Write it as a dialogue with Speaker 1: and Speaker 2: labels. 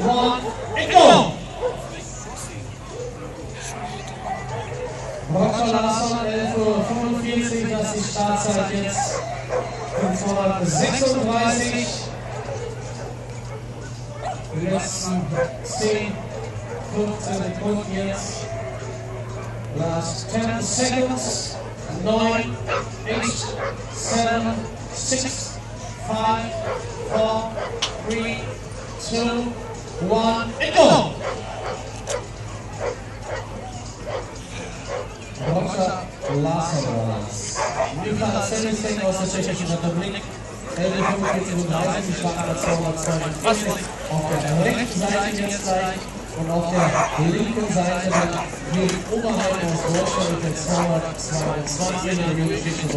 Speaker 1: 1, and go! Roger Larsson, 11:45 Uhr, das ist die Startzeit jetzt. 536. Die letzten 10, 15 Sekunden jetzt. Last 10 seconds. 9, 8, 7, 6, 5, 4, 3, 2, 1, and go! Roger Larsson war das. Niklas Sennissing aus der Tschechischen Republik. 11:45:30, die Startnummer 242. Auf der rechten Seite jetzt gleich und auf der linken Seite dann hier oberhalb aus Deutschland mit der 222 in der Jugendlichen.